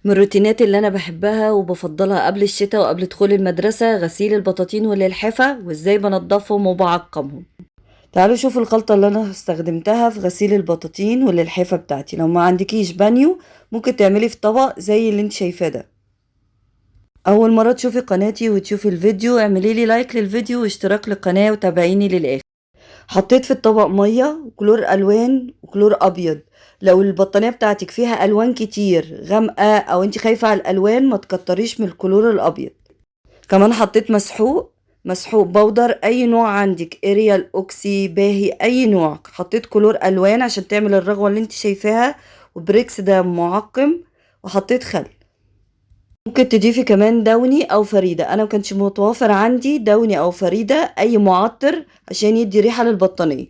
من الروتينات اللي انا بحبها وبفضلها قبل الشتاء وقبل دخول المدرسة غسيل البطاطين واللحافة وازاي بنضفهم وبعقمهم. تعالوا شوفوا الخلطة اللي انا استخدمتها في غسيل البطاطين واللحافة بتاعتي. لو ما عندكيش بانيو ممكن تعملي في طبق زي اللي انت شايفاه ده. اول مرة تشوفي قناتي وتشوفي الفيديو اعملي لي لايك للفيديو واشتراك للقناة وتابعيني للاخر. حطيت في الطبق ميه وكلور الوان وكلور ابيض. لو البطانيه بتاعتك فيها الوان كتير غامقه او انت خايفه على الالوان ما تكتريش من الكلور الابيض. كمان حطيت مسحوق بودر اي نوع عندك، اريال، اوكسي، باهي، اي نوع. حطيت كلور الوان عشان تعمل الرغوه اللي انت شايفاها، وبريكس ده معقم. وحطيت خل. ممكن تضيفي كمان دوني او فريدة. انا مكانش متوفر عندي دوني او فريدة، اي معطر عشان يدي ريحة للبطانية.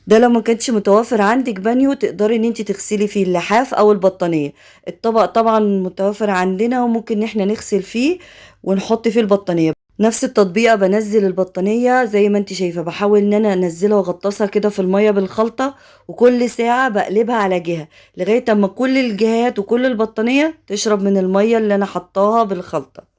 ده لو ما كانش متوفر عندك بانيو تقدري ان انت تغسلي فيه اللحاف او البطانية. الطبق طبعا متوفر عندنا وممكن ان احنا نغسل فيه ونحط فيه البطانية. نفس التطبيقة بنزل البطانية زي ما انت شايفة، بحاول ان انا انزلها واغطسها كده في المية بالخلطة، وكل ساعة بقلبها على جهة لغاية اما كل الجهات وكل البطانية تشرب من المية اللي انا حطاها بالخلطة.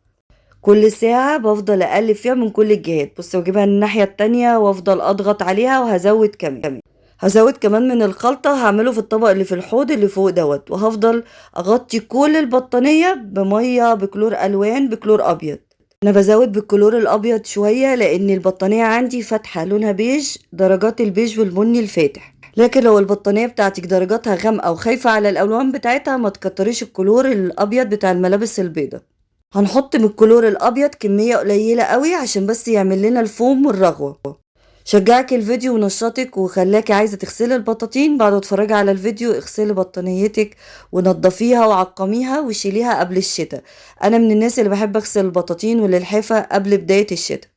كل ساعة بفضل اقلب فيها من كل الجهات. بص واجيبها الناحية التانية وافضل اضغط عليها، وهزود كمان. هزود كمان من الخلطة هعمله في الطبق اللي في الحوض اللي فوق دوت، وهفضل اغطي كل البطانية بمية بكلور الوان بكلور ابيض. انا بزود بالكلور الابيض شوية لان البطانية عندي فاتحة لونها بيج، درجات البيج والبني الفاتح. لكن لو البطانية بتاعتك درجاتها غامقة وخايفة على الالوان بتاعتها ما تكتريش الكلور الابيض بتاع الملابس البيضة. هنحط من الكلور الابيض كمية قليلة قوي عشان بس يعمل لنا الفوم والرغوة. شجعك الفيديو ونشاطك وخلاكي عايزة تغسلي البطاطين. بعد ما تتفرجي على الفيديو اغسلي بطانيتك ونضفيها وعقميها وشيليها قبل الشتاء. انا من الناس اللي بحب اغسل البطاطين واللحافة قبل بداية الشتاء.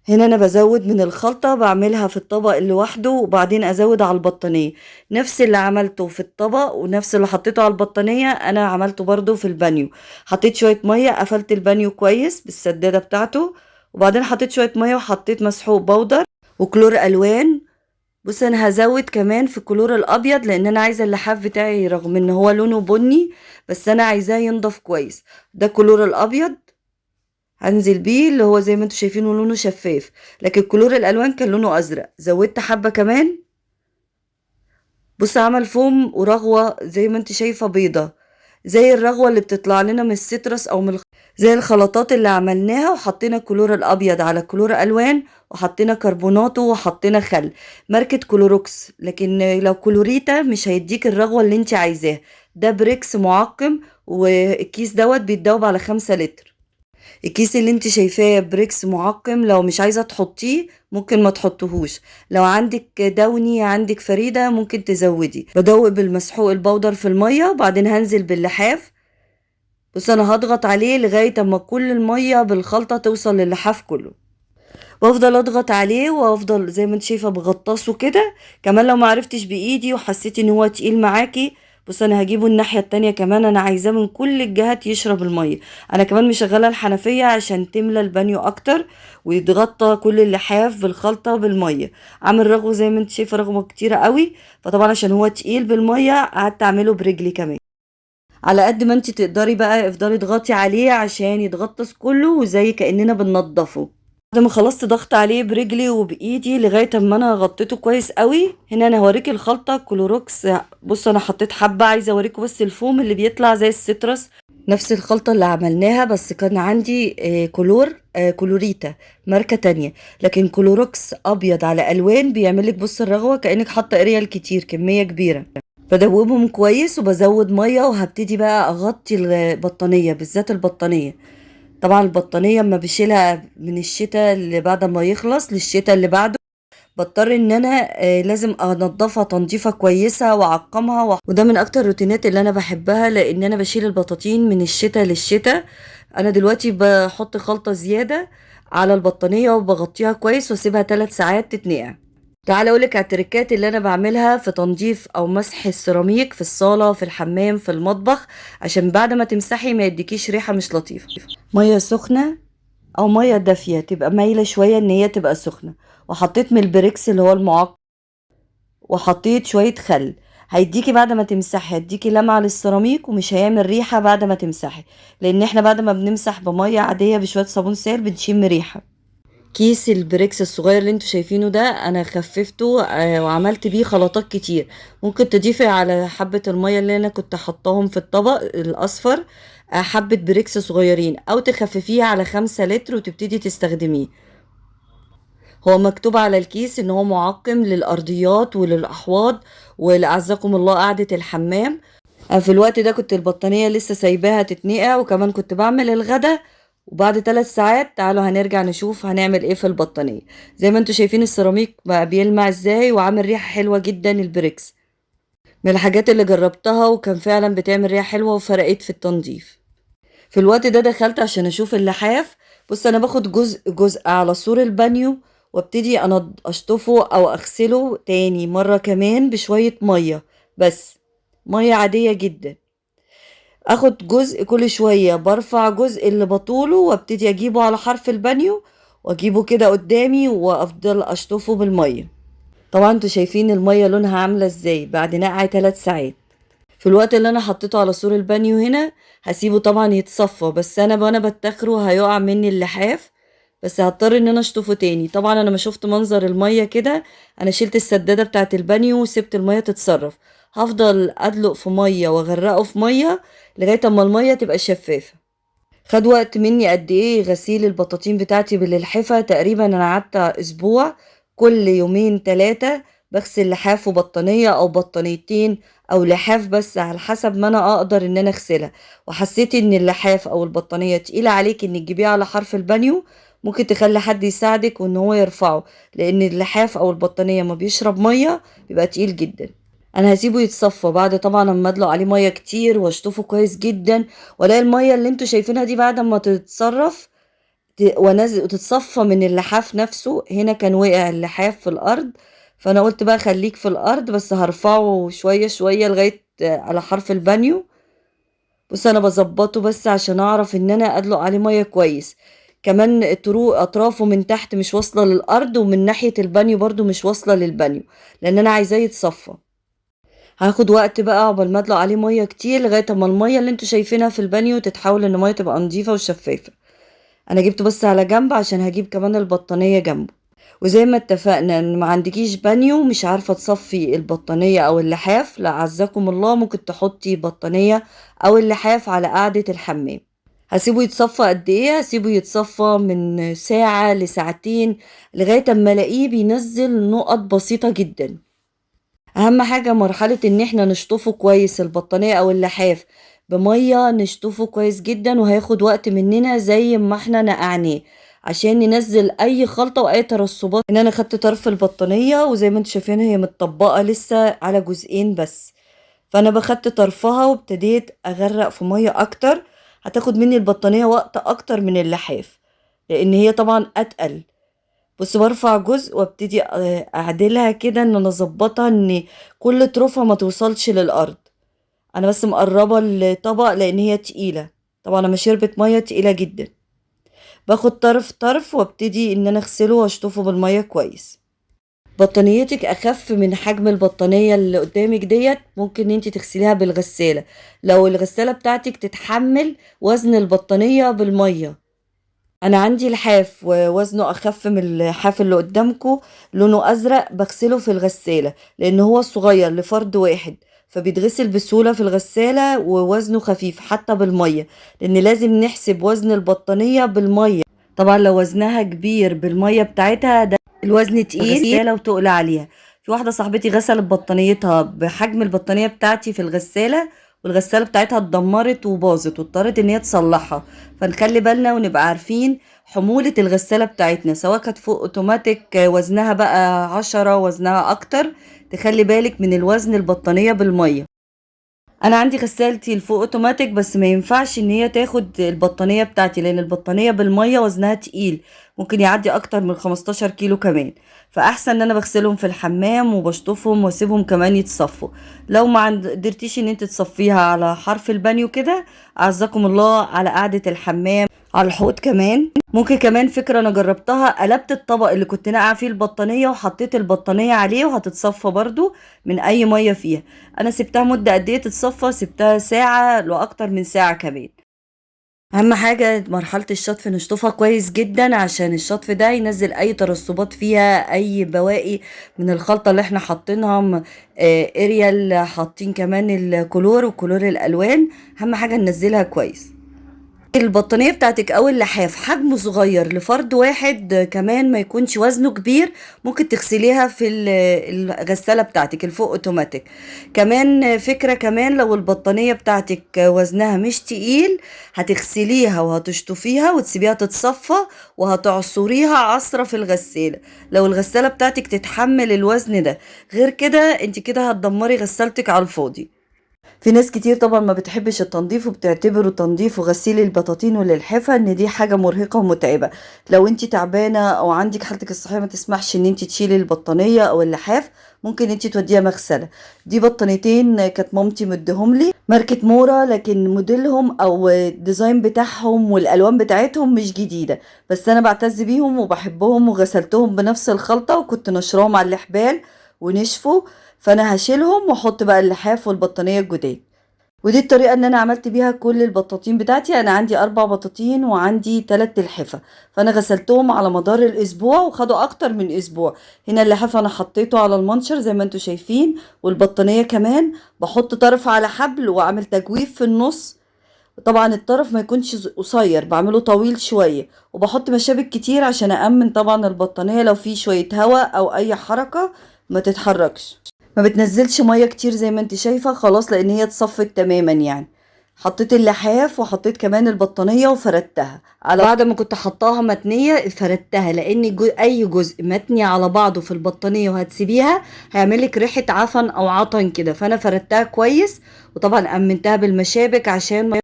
هنا انا بزود من الخلطة، بعملها في الطبق لوحده وبعدين ازود على البطانية. نفس اللي عملته في الطبق ونفس اللي حطيته على البطانية انا عملته برضو في البانيو. حطيت شوية مية، قفلت البانيو كويس بالسدادة بتاعته، وبعدين حطيت شوية مية وحطيت مسحوق بودر وكلور الوان. بص انا هزود كمان في الكلور الابيض لان انا عايزه اللحاف بتاعي رغم ان هو لونه بني بس انا عايزاه ينضف كويس. ده كلور الابيض هنزل بيه اللي هو زي ما انتوا شايفينه لونه شفاف، لكن كلور الالوان كان لونه ازرق. زودت حبه كمان. بص عمل فوم ورغوه زي ما انت شايفه بيضه، زي الرغوه اللي بتطلع لنا من السيترس او من زي الخلطات اللي عملناها. وحطينا كلور الابيض على كلور الوان، وحطينا كربوناتو وحطينا خل ماركة كلوروكس. لكن لو كلوريتا مش هيديك الرغوة اللي انت عايزاها. ده بريكس معقم، والكيس دوت بيتدوب على 5 لتر. الكيس اللي انت شايفاه بريكس معقم، لو مش عايزة تحطيه ممكن ما تحطهوش. لو عندك دوني عندك فريدة ممكن تزودي. بدوق بالمسحوق البودر في المية وبعدين هنزل باللحاف. بص انا هضغط عليه لغاية اما كل المية بالخلطة توصل للحاف كله، وافضل اضغط عليه وافضل زي ما انت شايفة بغطاسه كده. كمان لو معرفتش بايدي وحسيتي ان هو تقيل معاكي، بص انا هجيبه الناحية التانية كمان. انا عايزاه من كل الجهات يشرب المية. انا كمان مشغلة الحنفية عشان تملى البانيو اكتر ويتغطى كل اللحاف بالخلطة بالمية. عامل رغوة زي ما انت شايفة رغوة كتيرة قوي، فطبعا عشان هو تقيل بالمية قعدت اعمله برجلي كمان. على قد ما انت تقدري بقى افضلي اضغطي عليه عشان يتغطس كله وزي كأننا بننضفه. بعد ما خلصت ضغط عليه برجلي وبايدي لغايه اما انا غطيته كويس قوي. هنا انا هوريكي الخلطه كلوروكس. بص انا حطيت حبه، عايزه اوريكم بس الفوم اللي بيطلع زي السترس. نفس الخلطه اللي عملناها بس كان عندي كلوريتا ماركه تانية. لكن كلوروكس ابيض على الوان بيعملك بص الرغوه كأنك حاطه اريال كتير كميه كبيره. بدوبهم كويس وبزود ميه وهبتدي بقى اغطي البطانيه، بالذات البطانيه. طبعا البطانية اما بشيلها من الشتاء اللي بعد ما يخلص للشتاء اللي بعده بضطر ان انا لازم انضفها تنظيفة كويسة واعقمها وده من اكتر الروتينات اللي انا بحبها لان انا بشيل البطاطين من الشتاء للشتاء. انا دلوقتي بحط خلطة زيادة على البطانية وبغطيها كويس واسيبها 3 ساعات تتنقع. تعالى اقولك على التركات اللي انا بعملها في تنظيف او مسح السيراميك في الصالة في الحمام في المطبخ عشان بعد ما تمسحي ما يديكيش ريحة مش لطيفة. مية سخنة او مية دافية تبقى مايلة شوية ان هي تبقى سخنة، وحطيت من البريكس اللي هو المعقم، وحطيت شوية خل. هيديكي بعد ما تمسحي هيديكي لمعة للسيراميك، ومش هيعمل ريحة بعد ما تمسحي، لان احنا بعد ما بنمسح بمية عادية بشوية صابون سائل بنشم ريحة. كيس البريكس الصغير اللي انتوا شايفينه ده انا خففته وعملت بيه خلطات كتير. ممكن تضيفي على حبة المية اللي انا كنت حطاهم في الطبق الاصفر حبة بريكس صغيرين، او تخففيه على 5 لتر وتبتدي تستخدميه. هو مكتوب على الكيس ان هو معقم للارضيات وللاحواض ولأعزكم الله قعدة الحمام. في الوقت ده كنت البطانية لسه سايباها تتنقع، وكمان كنت بعمل الغدا. وبعد 3 ساعات تعالوا هنرجع نشوف هنعمل ايه في البطانية. زي ما انتوا شايفين السيراميك بقى بيلمع ازاي وعامل ريحة حلوة جدا. البريكس من الحاجات اللي جربتها وكان فعلا بتعمل ريحة حلوة وفرقت في التنظيف. في الوقت ده دخلت عشان اشوف اللحاف. بص انا باخد جزء جزء على سور البانيو، وابتدي انا اشطفه او اغسله تاني مرة كمان بشوية مية، بس مية عادية جدا. اخد جزء كل شوية برفع جزء اللي بطوله وابتدي اجيبه على حرف البانيو واجيبه كده قدامي وافضل اشطفه بالمية. طبعا انتوا شايفين المية لونها عاملة ازاي بعد نقع 3 ساعات. في الوقت اللي انا حطيته على سور البانيو هنا هسيبه طبعا يتصفى، بس انا وانا بتخره هيقع مني اللحاف، بس هضطر ان انا اشطفه تاني. طبعا انا ما شفت منظر المية كده، انا شلت السدادة بتاعت البانيو وسبت المية تتصرف. هفضل ادلق في مية واغرقه في مية لغاية اما المية تبقى شفافة. خد وقت مني قد ايه غسيل البطاطين بتاعتي باللحفة؟ تقريبا انا قعدت اسبوع كل يومين 3 بغسل لحاف وبطانية او بطانيتين او لحاف، بس على حسب ما انا اقدر ان انا اغسلها. وحسيت ان اللحاف او البطانية تقيلة عليك ان تجيبيها على حرف البانيو، ممكن تخلي حد يساعدك وان هو يرفعه، لان اللحاف او البطانية ما بيشرب مية بيبقى تقيل جدا. انا هسيبه يتصفى بعد طبعا اما ادلق عليه ميه كتير واشطفه كويس جدا، والاقي الميه اللي انتوا شايفينها دي بعد ما تتصرف ونزل وتتصفى من اللحاف نفسه. هنا كان وقع اللحاف في الارض، فانا قلت بقى خليك في الارض، بس هرفعه شويه شويه لغايه على حرف البانيو. بص انا بظبطه بس عشان اعرف ان انا ادلق عليه ميه كويس. كمان طرق اطرافه من تحت مش واصله للارض، ومن ناحيه البانيو برضو مش واصله للبانيو، لان انا عايزاه يتصفى. هاخد وقت بقى عقبال ما ادلق عليه ميه كتير لغايه اما الميه اللي انتوا شايفينها في البانيو تتحول ان ميه تبقى نظيفه وشفافه. انا جبته بس على جنب عشان هجيب كمان البطانيه جنبه. وزي ما اتفقنا ان ما عندكيش بانيو مش عارفه تصفي البطانيه او اللحاف، لا عزكم الله ممكن تحطي بطانيه او اللحاف على قاعده الحمام. هسيبه يتصفى قد ايه؟ هسيبه يتصفى من ساعه لساعتين لغايه اما الاقيه بينزل نقط بسيطه جدا. اهم حاجة مرحلة ان احنا نشطفه كويس البطانية او اللحاف بمية، نشطفه كويس جدا، وهياخد وقت مننا زي ما احنا نقعناه عشان ننزل اي خلطة واي ترسبات. ان انا خدت طرف البطانية وزي ما انتوا شايفين هي متطبقة لسه على جزئين بس، فانا بخدت طرفها وابتديت اغرق في مية اكتر. هتاخد مني البطانية وقت اكتر من اللحاف لان هي طبعا اتقل. بص برفع جزء وابتدي اعدلها كده ان انا اظبطها ان كل طرفها ما توصلش للارض. انا بس مقربة الطبق لان هي تقيلة، طبعا لما شربت مية تقيلة جدا. باخد طرف طرف وابتدي ان انا اغسله واشطفه بالمية كويس. بطانيتك اخف من حجم البطانية اللي قدامك ديت ممكن انتي تغسليها بالغسالة، لو الغسالة بتاعتك تتحمل وزن البطانية بالمية. انا عندي لحاف ووزنه اخف من اللحاف اللي قدامكم، لونه ازرق، بغسله في الغسالة لان هو صغير لفرد واحد، فبيتغسل بسهولة في الغسالة ووزنه خفيف حتى بالمية، لان لازم نحسب وزن البطانية بالمية. طبعا لو وزنها كبير بالمية بتاعتها ده الوزن تقيل الغسالة وتقل عليها. في واحدة صاحبتي غسلت بطانيتها بحجم البطانية بتاعتي في الغسالة، والغسالة بتاعتها اتدمرت وباظت واضطرت ان هي تصلحها. فنخلي بالنا ونبقى عارفين حمولة الغسالة بتاعتنا، سواء كانت فوق اوتوماتيك وزنها بقى 10 وزنها اكتر، تخلي بالك من الوزن البطانية بالمية. انا عندي غسالتي الفوق اوتوماتيك بس ما ينفعش ان هي تاخد البطانية بتاعتي لان البطانية بالمية وزنها تقيل، ممكن يعدي اكتر من 15 كيلو كمان. فاحسن ان انا بغسلهم في الحمام وبشطفهم واسيبهم كمان يتصفوا. لو ما قدرتيش ان انت تصفيها على حرف البانيو كده، اعزكم الله على قاعدة الحمام على الحوض كمان. ممكن كمان فكرة انا جربتها، قلبت الطبق اللي كنت ناقعه فيه البطانية وحطيت البطانية عليه وهتتصفى برضو من اي مية فيها. انا سبتها مدة قد ايه تتصفى؟ سبتها ساعة واكتر من ساعة كمان. اهم حاجة مرحلة الشطف نشطفها كويس جدا عشان الشطف ده ينزل اي ترسبات فيها، اي بواقي من الخلطة اللي احنا حاطينها. اريال حاطين كمان الكلور وكلور الالوان، اهم حاجة ننزلها كويس. البطانية بتاعتك او اللحاف حجمه صغير لفرد واحد، كمان ما يكونش وزنه كبير، ممكن تغسليها في الغسالة بتاعتك الفوق اوتوماتيك. كمان فكرة كمان، لو البطانية بتاعتك وزنها مش تقيل، هتغسليها وهتشطفيها وتسيبيها تتصفى وهتعصريها عصرة في الغسالة، لو الغسالة بتاعتك تتحمل الوزن ده. غير كده انت كده هتدمري غسالتك على الفاضي. في ناس كتير طبعا ما بتحبش التنظيف وبتعتبره تنظيف وغسيل البطاطين واللحافة ان دي حاجة مرهقة ومتعبة. لو انت تعبانة او عندك حالتك الصحية ما تسمحش ان انت تشيلي البطانية او اللحاف، ممكن انت توديها مغسلة. دي بطانيتين كانت مامتي مديهم لي ماركة مورا، لكن موديلهم او الديزاين بتاعهم والالوان بتاعتهم مش جديدة، بس انا بعتز بيهم وبحبهم وغسلتهم بنفس الخلطة وكنت نشراهم على الحبال ونشفوا. فانا هشيلهم واحط بقى اللحاف والبطانية الجداد. ودي الطريقة اللي انا عملت بيها كل البطاطين بتاعتي. انا عندي 4 بطاطين وعندي 3 لحفة، فانا غسلتهم على مدار الاسبوع وخدوا اكتر من اسبوع. هنا اللحافة انا حطيته على المنشر زي ما انتوا شايفين، والبطانية كمان بحط طرف على حبل واعمل تجويف في النص. طبعا الطرف ما يكونش قصير، بعمله طويل شوية، وبحط مشابك كتير عشان أأمن طبعا البطانية لو في شوية هواء أو أي حركة ما تتحركش. ما بتنزلش مية كتير زي ما انت شايفة خلاص، لأن هي اتصفت تماما يعني. حطيت اللحاف وحطيت كمان البطانية وفردتها على بعد ما كنت حطاها متنية، فردتها لأن أي جزء متني على بعضه في البطانية وهتسيبيها هيعملك ريحة عفن أو عطن كده، فأنا فردتها كويس. وطبعا أمنتها بالمشابك عشان